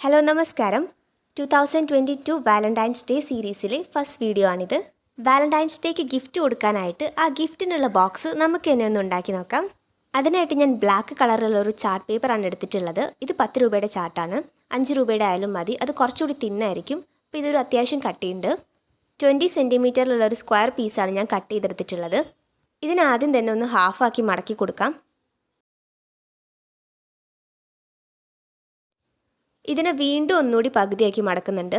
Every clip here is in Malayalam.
ഹലോ നമസ്കാരം 2022 വാലന്റൈൻസ് ഡേ സീരീസിലെ ഫസ്റ്റ് വീഡിയോ ആണിത്. വാലന്റൈൻസ് ഡേക്ക് ഗിഫ്റ്റ് കൊടുക്കാനായിട്ട് ആ ഗിഫ്റ്റിനുള്ള ബോക്സ് നമുക്ക് തന്നെ ഒന്ന് ഉണ്ടാക്കി നോക്കാം. അതിനായിട്ട് ഞാൻ ബ്ലാക്ക് കളറിലുള്ള ഒരു ചാർട്ട് പേപ്പറാണ് എടുത്തിട്ടുള്ളത്. ഇത് 10 രൂപയുടെ ചാർട്ടാണ്. 5 രൂപയുടെ ആയാലും മതി. അത് കുറച്ചുകൂടി തിന്നായിരിക്കും. അപ്പോൾ ഇതൊരു അത്യാവശ്യം കട്ടിയുണ്ട്. 20 സെൻറ്റിമീറ്ററിലുള്ള ഒരു സ്ക്വയർ പീസാണ് ഞാൻ കട്ട് ചെയ്തെടുത്തിട്ടുള്ളത്. ഇതിനാദ്യം തന്നെ ഒന്ന് ഹാഫാക്കി മടക്കി കൊടുക്കാം. ഇതിനെ വീണ്ടും ഒന്നുകൂടി പകുതിയാക്കി മടക്കുന്നുണ്ട്.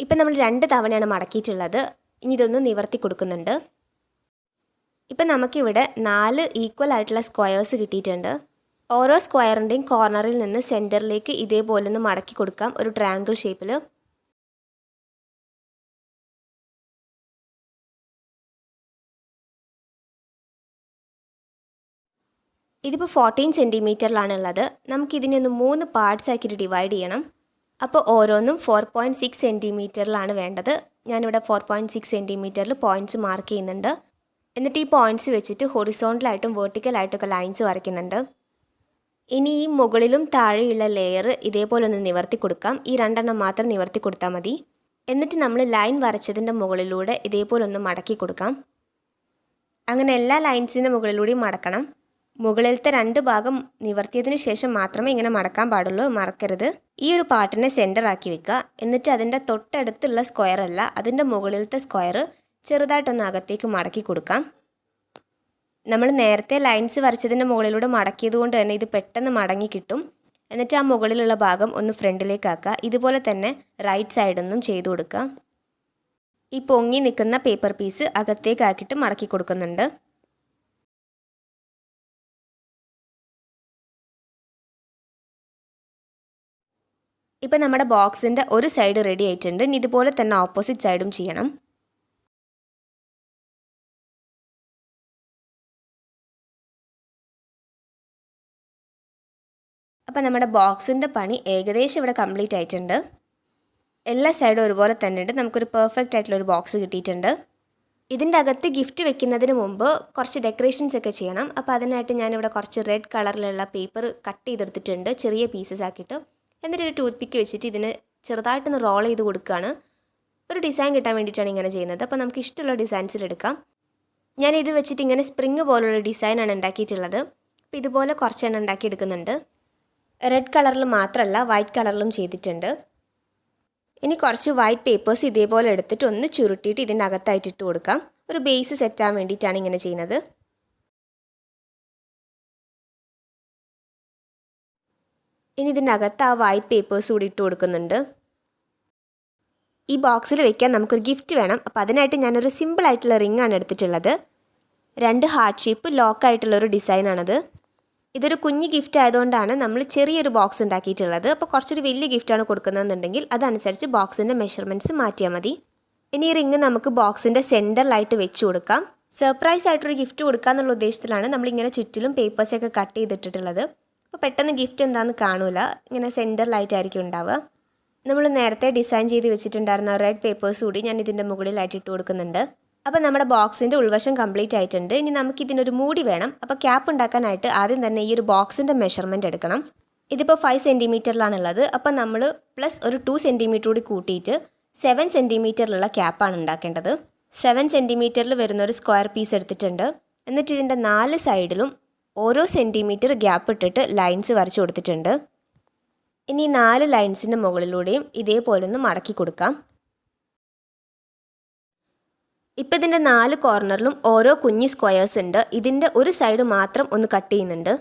ഇപ്പം നമ്മൾ 2 തവണയാണ് മടക്കിയിട്ടുള്ളത്. ഇനി ഇതൊന്ന് നിവർത്തി കൊടുക്കുന്നുണ്ട്. ഇപ്പം നമുക്കിവിടെ 4 ഈക്വൽ ആയിട്ടുള്ള സ്ക്വയേഴ്സ് കിട്ടിയിട്ടുണ്ട്. ഓരോ സ്ക്വയറിൻ്റെയും കോർണറിൽ നിന്ന് സെൻറ്ററിലേക്ക് ഇതേപോലെ ഒന്ന് മടക്കി കൊടുക്കാം, ഒരു ട്രയാങ്കിൾ ഷേപ്പിൽ. ഇതിപ്പോൾ 14 സെൻറ്റിമീറ്ററിലാണ് ഉള്ളത്. നമുക്കിതിനെ ഒന്ന് 3 പാർട്സ് ആക്കിയിട്ട് ഡിവൈഡ് ചെയ്യണം. അപ്പോൾ ഓരോന്നും 4.6 സെൻറ്റിമീറ്ററിലാണ് വേണ്ടത്. ഞാനിവിടെ 4.6 സെൻറ്റിമീറ്ററിൽ പോയിൻറ്റ്സ് മാർക്ക് ചെയ്യുന്നുണ്ട്. എന്നിട്ട് ഈ പോയിൻറ്റ്സ് വെച്ചിട്ട് ഹൊറിസോണ്ടലായിട്ടും വെർട്ടിക്കലായിട്ടൊക്കെ ലൈൻസ് വരയ്ക്കുന്നുണ്ട്. ഇനി ഈ മുകളിലും താഴെയുള്ള ലെയർ ഇതേപോലെ ഒന്ന് നിവർത്തി കൊടുക്കാം. ഈ 2 മാത്രം നിവർത്തി കൊടുത്താൽ മതി. എന്നിട്ട് നമ്മൾ ലൈൻ വരച്ചതിൻ്റെ മുകളിലൂടെ ഇതേപോലെ ഒന്ന് മടക്കി കൊടുക്കാം. അങ്ങനെ എല്ലാ ലൈൻസിൻ്റെ മുകളിലൂടെയും മടക്കണം. മുകളിലത്തെ 2 ഭാഗം നിവർത്തിയതിന് ശേഷം മാത്രമേ ഇങ്ങനെ മടക്കാൻ പാടുള്ളൂ, മറക്കരുത്. ഈ ഒരു പാർട്ടിനെ സെൻറ്റർ ആക്കി വെക്കുക. എന്നിട്ട് അതിൻ്റെ തൊട്ടടുത്തുള്ള സ്ക്വയർ അല്ല, അതിൻ്റെ മുകളിലത്തെ സ്ക്വയർ ചെറുതായിട്ടൊന്ന് അകത്തേക്ക് മടക്കി കൊടുക്കാം. നമ്മൾ നേരത്തെ ലൈൻസ് വരച്ചതിൻ്റെ മുകളിലൂടെ മടക്കിയത് കൊണ്ട് തന്നെ ഇത് പെട്ടെന്ന് മടങ്ങി കിട്ടും. എന്നിട്ട് ആ മുകളിലുള്ള ഭാഗം ഒന്ന് ഫ്രണ്ടിലേക്ക് ആക്കുക. ഇതുപോലെ തന്നെ റൈറ്റ് സൈഡൊന്നും ചെയ്തു കൊടുക്കുക. ഈ പൊങ്ങി നിൽക്കുന്ന പേപ്പർ പീസ് അകത്തേക്കാക്കിയിട്ട് മടക്കി കൊടുക്കുന്നുണ്ട്. ഇപ്പം നമ്മുടെ ബോക്സിൻ്റെ ഒരു സൈഡ് റെഡി ആയിട്ടുണ്ട്. ഇനി ഇതുപോലെ തന്നെ ഓപ്പോസിറ്റ് സൈഡും ചെയ്യണം. അപ്പം നമ്മുടെ ബോക്സിൻ്റെ പണി ഏകദേശം ഇവിടെ കംപ്ലീറ്റ് ആയിട്ടുണ്ട്. എല്ലാ സൈഡും ഒരുപോലെ തന്നെ ഉണ്ട്. നമുക്കൊരു പെർഫെക്റ്റ് ആയിട്ടുള്ളൊരു ബോക്സ് കിട്ടിയിട്ടുണ്ട്. ഇതിൻ്റെ അകത്ത് ഗിഫ്റ്റ് വെക്കുന്നതിന് മുമ്പ് കുറച്ച് ഡെക്കറേഷൻസ് ഒക്കെ ചെയ്യണം. അപ്പോൾ അതിനായിട്ട് ഞാനിവിടെ കുറച്ച് റെഡ് കളറിലുള്ള പേപ്പർ കട്ട് ചെയ്തെടുത്തിട്ടുണ്ട്, ചെറിയ പീസസ് ആക്കിയിട്ട്. എന്നിട്ട് ഒരു ടൂത്ത് പിക്ക് വെച്ചിട്ട് ഇതിന് ചെറുതായിട്ടൊന്ന് റോൾ ചെയ്ത് കൊടുക്കുകയാണ്. ഒരു ഡിസൈൻ കിട്ടാൻ വേണ്ടിയിട്ടാണ് ഇങ്ങനെ ചെയ്യുന്നത്. അപ്പോൾ നമുക്ക് ഇഷ്ടമുള്ള ഡിസൈൻസിലെടുക്കാം. ഞാൻ ഇത് വെച്ചിട്ട് ഇങ്ങനെ സ്പ്രിങ് പോലുള്ള ഡിസൈനാണ് ഉണ്ടാക്കിയിട്ടുള്ളത്. അപ്പോൾ ഇതുപോലെ കുറച്ചെണ്ണം ഉണ്ടാക്കിയെടുക്കുന്നുണ്ട്. റെഡ് കളറിൽ മാത്രമല്ല വൈറ്റ് കളറിലും ചെയ്തിട്ടുണ്ട്. ഇനി കുറച്ച് വൈറ്റ് പേപ്പേഴ്സ് ഇതേപോലെ എടുത്തിട്ട് ഒന്ന് ചുരുട്ടിയിട്ട് ഇതിൻ്റെ അകത്തായിട്ട് ഇട്ട് കൊടുക്കാം. ഒരു ബേസ് സെറ്റാൻ വേണ്ടിയിട്ടാണ് ഇങ്ങനെ ചെയ്യുന്നത്. ഇനി ഇതിൻ്റെ അകത്ത് ആ വൈറ്റ് പേപ്പേഴ്സ് കൂടി ഇട്ട് കൊടുക്കുന്നുണ്ട്. ഈ ബോക്സിൽ വെക്കാൻ നമുക്കൊരു ഗിഫ്റ്റ് വേണം. അപ്പോൾ അതിനായിട്ട് ഞാനൊരു സിമ്പിളായിട്ടുള്ള റിങ്ങാണ് എടുത്തിട്ടുള്ളത്. 2 ഹാർട്ട് ഷേപ്പ് ലോക്കായിട്ടുള്ളൊരു ഡിസൈനാണത്. ഇതൊരു കുഞ്ഞ് ഗിഫ്റ്റ് ആയതുകൊണ്ടാണ് നമ്മൾ ചെറിയൊരു ബോക്സ് ഉണ്ടാക്കിയിട്ടുള്ളത്. അപ്പോൾ കുറച്ചൊരു വലിയ ഗിഫ്റ്റാണ് കൊടുക്കുന്നതെന്നുണ്ടെങ്കിൽ അതനുസരിച്ച് ബോക്സിൻ്റെ മെഷർമെൻറ്റ്സ് മാറ്റിയാൽ മതി. ഇനി ഈ റിങ് നമുക്ക് ബോക്സിൻ്റെ സെൻറ്ററിലായിട്ട് വെച്ച് കൊടുക്കാം. സർപ്രൈസ് ആയിട്ടൊരു ഗിഫ്റ്റ് കൊടുക്കാമെന്നുള്ള ഉദ്ദേശത്തിലാണ് നമ്മളിങ്ങനെ ചുറ്റിലും പേപ്പേഴ്സൊക്കെ കട്ട് ചെയ്തിട്ടിട്ടുള്ളത്. അപ്പോൾ പെട്ടെന്ന് ഗിഫ്റ്റ് എന്താണെന്ന് കാണൂല, ഇങ്ങനെ സെൻറ്ററിലായിട്ടായിരിക്കും ഉണ്ടാവുക. നമ്മൾ നേരത്തെ ഡിസൈൻ ചെയ്ത് വെച്ചിട്ടുണ്ടായിരുന്ന റെഡ് പേപ്പേഴ്സ് കൂടി ഞാൻ ഇതിൻ്റെ മുകളിലായിട്ട് ഇട്ട് കൊടുക്കുന്നുണ്ട്. അപ്പോൾ നമ്മുടെ ബോക്സിൻ്റെ ഉൾവശം കംപ്ലീറ്റ് ആയിട്ടുണ്ട്. ഇനി നമുക്കിതിനൊരു മൂടി വേണം. അപ്പോൾ ക്യാപ്പ് ഉണ്ടാക്കാനായിട്ട് ആദ്യം തന്നെ ഈ ഒരു ബോക്സിൻ്റെ മെഷർമെൻറ്റ് എടുക്കണം. ഇതിപ്പോൾ 5 സെൻറ്റിമീറ്ററിലാണുള്ളത്. അപ്പോൾ നമ്മൾ പ്ലസ് ഒരു 2 സെൻറ്റിമീറ്റർ കൂടി കൂട്ടിയിട്ട് 7 സെൻറ്റിമീറ്ററിലുള്ള ക്യാപ്പാണ് ഉണ്ടാക്കേണ്ടത്. 7 സെൻറ്റിമീറ്ററിൽ വരുന്നൊരു സ്ക്വയർ പീസ് എടുത്തിട്ടുണ്ട്. എന്നിട്ട് ഇതിൻ്റെ 4 സൈഡിലും ഓരോ സെൻറ്റിമീറ്റർ ഗ്യാപ്പ് ഇട്ടിട്ട് ലൈൻസ് വരച്ച് കൊടുത്തിട്ടുണ്ട്. ഇനി 4 ലൈൻസിൻ്റെ മുകളിലൂടെയും ഇതേപോലെ ഒന്ന് മടക്കി കൊടുക്കാം. ഇപ്പം ഇതിൻ്റെ 4 കോർണറിലും ഓരോ കുഞ്ഞി സ്ക്വയേഴ്സ് ഉണ്ട്. ഇതിൻ്റെ ഒരു സൈഡ് മാത്രം ഒന്ന് കട്ട് ചെയ്യുന്നുണ്ട്.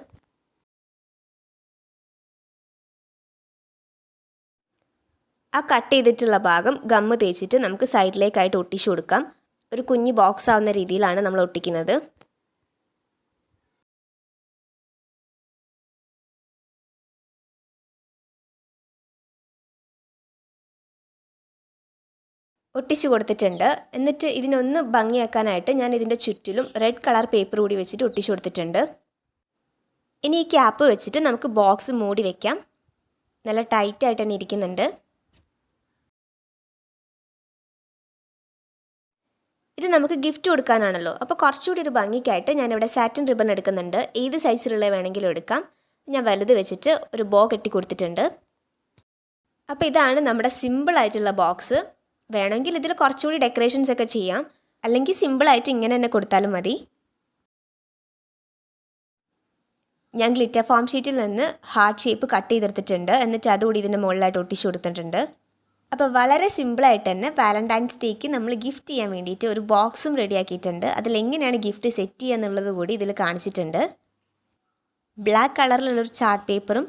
ആ കട്ട് ചെയ്തിട്ടുള്ള ഭാഗം ഗമ്മ് തേച്ചിട്ട് നമുക്ക് സൈഡിലേക്കായിട്ട് ഒട്ടിച്ചു കൊടുക്കാം. ഒരു കുഞ്ഞി ബോക്സ് ആവുന്ന രീതിയിലാണ് നമ്മൾ ഒട്ടിക്കുന്നത്. ഒട്ടിച്ചു കൊടുത്തിട്ടുണ്ട്. എന്നിട്ട് ഇതിനൊന്ന് ഭംഗിയാക്കാനായിട്ട് ഞാൻ ഇതിൻ്റെ ചുറ്റിലും റെഡ് കളർ പേപ്പർ കൂടി വെച്ചിട്ട് ഒട്ടിച്ചു കൊടുത്തിട്ടുണ്ട്. ഇനി ഈ ക്യാപ്പ് വെച്ചിട്ട് നമുക്ക് ബോക്സ് മൂടി വയ്ക്കാം. നല്ല ടൈറ്റായിട്ട് തന്നെ ഇരിക്കുന്നുണ്ട്. ഇത് നമുക്ക് ഗിഫ്റ്റ് കൊടുക്കാനാണല്ലോ. അപ്പോൾ കുറച്ചുകൂടി ഒരു ഭംഗിക്കായിട്ട് ഞാനിവിടെ സാറ്റിൻ റിബൺ എടുക്കുന്നുണ്ട്. ഏത് സൈസിലുള്ള വേണമെങ്കിലും എടുക്കാം. ഞാൻ വലുത് വെച്ചിട്ട് ഒരു ബോ കെട്ടി കൊടുത്തിട്ടുണ്ട്. അപ്പോൾ ഇതാണ് നമ്മുടെ സിമ്പിളായിട്ടുള്ള ബോക്സ്. വേണമെങ്കിൽ ഇതിൽ കുറച്ചുകൂടി ഡെക്കറേഷൻസ് ഒക്കെ ചെയ്യാം, അല്ലെങ്കിൽ സിമ്പിളായിട്ട് ഇങ്ങനെ തന്നെ കൊടുത്താലും മതി. ഞാൻ ഗ്ലിറ്റർ ഫോം ഷീറ്റിൽ നിന്ന് ഹാർട്ട് ഷേപ്പ് കട്ട് ചെയ്തെടുത്തിട്ടുണ്ട്. എന്നിട്ട് അതുകൂടി ഇതിൻ്റെ മുകളിലായിട്ട് ഒട്ടിച്ചു കൊടുത്തിട്ടുണ്ട്. അപ്പോൾ വളരെ സിമ്പിളായിട്ട് തന്നെ വാലന്റൈൻസ് ഡേക്ക് നമ്മൾ ഗിഫ്റ്റ് ചെയ്യാൻ വേണ്ടിയിട്ട് ഒരു ബോക്സും റെഡിയാക്കിയിട്ടുണ്ട്. അതിലെങ്ങനെയാണ് ഗിഫ്റ്റ് സെറ്റ് ചെയ്യുക എന്നുള്ളത് കൂടി ഇതിൽ കാണിച്ചിട്ടുണ്ട്. ബ്ലാക്ക് കളറിലുള്ളൊരു ചാർട്ട് പേപ്പറും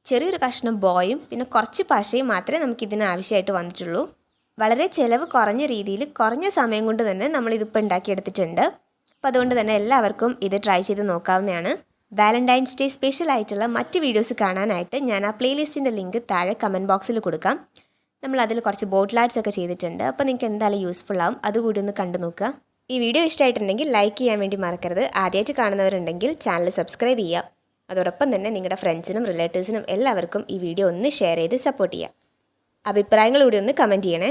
ചെറിയൊരു കഷ്ണം ബോയും പിന്നെ കുറച്ച് പശയും മാത്രമേ നമുക്കിതിന് ആവശ്യമായിട്ട് വന്നിട്ടുള്ളൂ. വളരെ ചിലവ് കുറഞ്ഞ രീതിയിൽ കുറഞ്ഞ സമയം കൊണ്ട് തന്നെ നമ്മളിതിപ്പോൾ ഉണ്ടാക്കിയെടുത്തിട്ടുണ്ട്. അപ്പോൾ അതുകൊണ്ട് തന്നെ എല്ലാവർക്കും ഇത് ട്രൈ ചെയ്ത് നോക്കാവുന്നതാണ്. വാലന്റൈൻസ് ഡേ സ്പെഷ്യൽ ആയിട്ടുള്ള മറ്റ് വീഡിയോസ് കാണാനായിട്ട് ഞാൻ ആ പ്ലേലിസ്റ്റിൻ്റെ ലിങ്ക് താഴെ കമൻറ്റ് ബോക്സിൽ കൊടുക്കാം. നമ്മൾ അതിൽ കുറച്ച് ബോട്ടിൽ ആർട്സ് ഒക്കെ ചെയ്തിട്ടുണ്ട്. അപ്പോൾ നിങ്ങൾക്ക് എന്തായാലും യൂസ്ഫുൾ ആവും. അതുകൂടി ഒന്ന് കണ്ടു നോക്കുക. ഈ വീഡിയോ ഇഷ്ടമായിട്ടുണ്ടെങ്കിൽ ലൈക്ക് ചെയ്യാൻ വേണ്ടി മറക്കരുത്. ആദ്യമായിട്ട് കാണുന്നവരുണ്ടെങ്കിൽ ചാനൽ സബ്സ്ക്രൈബ് ചെയ്യുക. അതോടൊപ്പം തന്നെ നിങ്ങളുടെ ഫ്രണ്ട്സിനും റിലേറ്റീവ്സിനും എല്ലാവർക്കും ഈ വീഡിയോ ഒന്ന് ഷെയർ ചെയ്ത് സപ്പോർട്ട് ചെയ്യുക. അഭിപ്രായങ്ങൾ കൂടി ഒന്ന് കമൻറ്റ് ചെയ്യണേ.